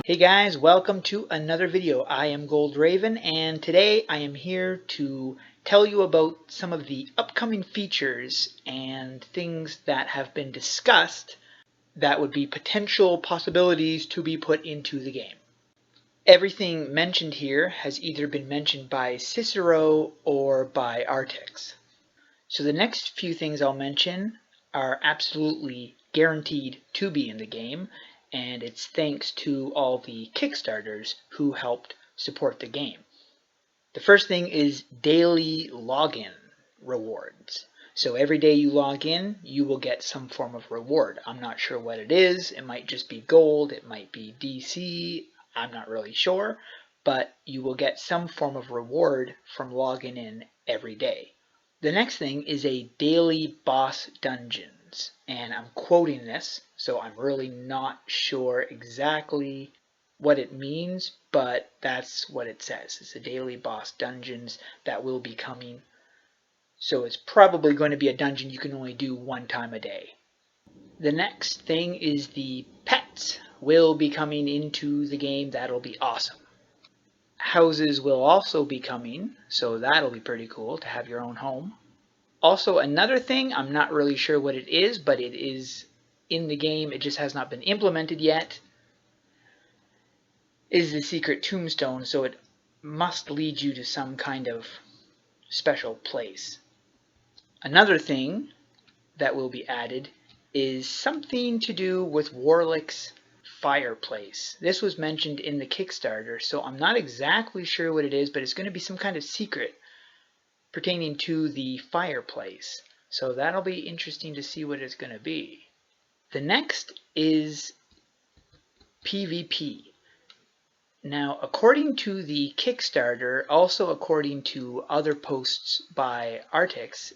Hey guys, welcome to another video. I am Gold Raven, and today I am here to tell you about some of the upcoming features and things that have been discussed that would be potential possibilities to be put into the game. Everything mentioned here has either been mentioned by Cicero or by Artix. So the next few things I'll mention are absolutely guaranteed to be in the game, and it's thanks to all the Kickstarters who helped support the game. The first thing is daily login rewards. So every day you log in, you will get some form of reward. I'm not sure what it is. It might just be gold, it might be DC, I'm not really sure, but you will get some form of reward from logging in every day. The next thing is a daily boss dungeons, and I'm quoting this, so I'm really not sure exactly what it means, but that's what it says. It's a daily boss dungeons that will be coming. So it's probably going to be a dungeon you can only do one time a day. The next thing is the pets will be coming into the game. That'll be awesome. Houses will also be coming, so that'll be pretty cool to have your own home. Also, another thing, I'm not really sure what it is, but it is in the game, it just has not been implemented yet, is the secret Tombstone, so it must lead you to some kind of special place. Another thing that will be added is something to do with Warlic's Fireplace. This was mentioned in the Kickstarter, so I'm not exactly sure what it is, but it's going to be some kind of secret pertaining to the fireplace. So that'll be interesting to see what it's going to be. The next is PvP. Now, according to the Kickstarter, also according to other posts by Artix,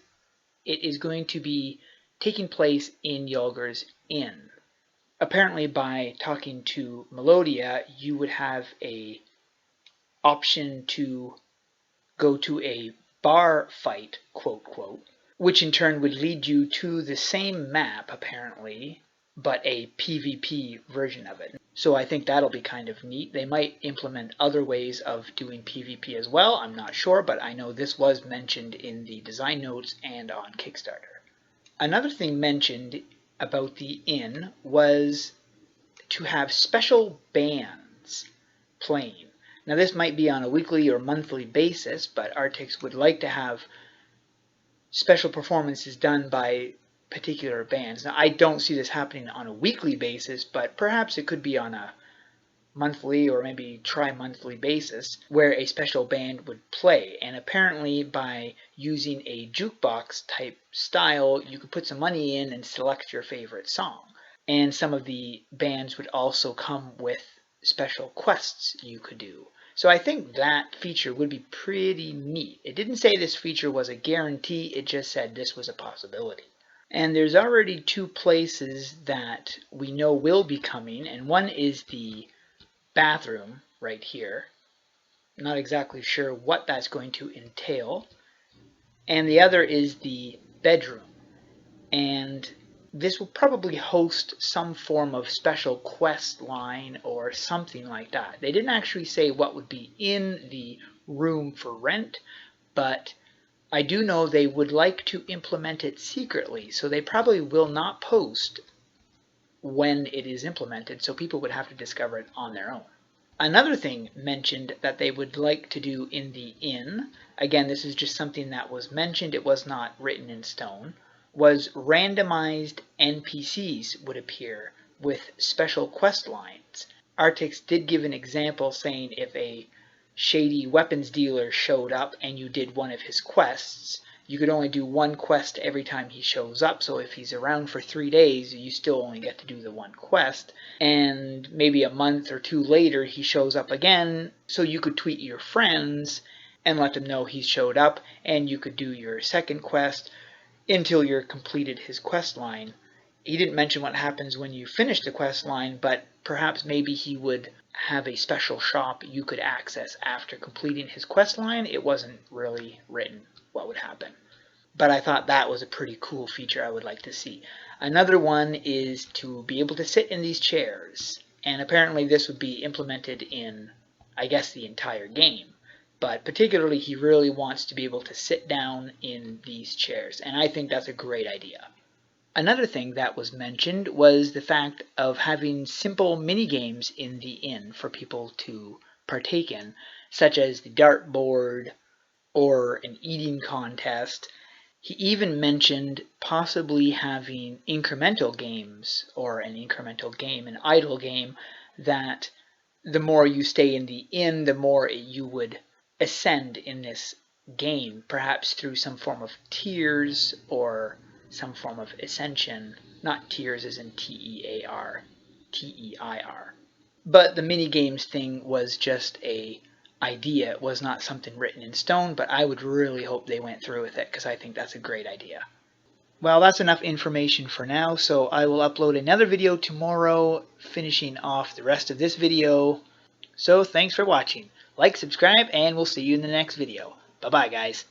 it is going to be taking place in Yulger's Inn. Apparently, by talking to Melodia, you would have a option to go to a bar fight, quote, quote, which in turn would lead you to the same map, apparently, but a PvP version of it. So I think that'll be kind of neat. They might implement other ways of doing PvP as well. I'm not sure, but I know this was mentioned in the design notes and on Kickstarter. Another thing mentioned about the inn was to have special bands playing. Now this might be on a weekly or monthly basis, but Artix would like to have special performances done by particular bands. Now I don't see this happening on a weekly basis, but perhaps it could be on a monthly or maybe tri-monthly basis where a special band would play. And apparently by using a jukebox type style, you could put some money in and select your favorite song. And some of the bands would also come with special quests you could do. So I think that feature would be pretty neat. It didn't say this feature was a guarantee, it just said this was a possibility. And there's already two places that we know will be coming, and one is the bathroom right here. I'm not exactly sure what that's going to entail. And the other is the bedroom. And this will probably host some form of special quest line or something like that. They didn't actually say what would be in the room for rent, but I do know they would like to implement it secretly, so they probably will not post when it is implemented, so people would have to discover it on their own. Another thing mentioned that they would like to do in the inn, again this is just something that was mentioned, it was not written in stone, was randomized NPCs would appear with special quest lines. Artix did give an example saying if a shady weapons dealer showed up and you did one of his quests, you could only do one quest every time he shows up, so if he's around for 3 days, you still only get to do the one quest, and maybe a month or two later he shows up again, so you could tweet your friends and let them know he showed up, and you could do your second quest until you're completed his quest line. He didn't mention what happens when you finish the quest line, but perhaps maybe he would have a special shop you could access after completing his quest line. It wasn't really written what would happen, but I thought that was a pretty cool feature I would like to see. Another one is to be able to sit in these chairs. And apparently this would be implemented in, I guess, the entire game. But particularly, he really wants to be able to sit down in these chairs, and I think that's a great idea. Another thing that was mentioned was the fact of having simple mini-games in the inn for people to partake in, such as the dartboard or an eating contest. He even mentioned possibly having incremental games, or an incremental game, an idle game, that the more you stay in the inn, the more you would ascend in this game, perhaps through some form of tiers or some form of ascension. Not tiers as in T-E-A-R, T-E-I-R. But the mini games thing was just a idea. It was not something written in stone, but I would really hope they went through with it because I think that's a great idea. Well, that's enough information for now, so I will upload another video tomorrow, finishing off the rest of this video. So thanks for watching. Like, subscribe, and we'll see you in the next video. Bye-bye, guys.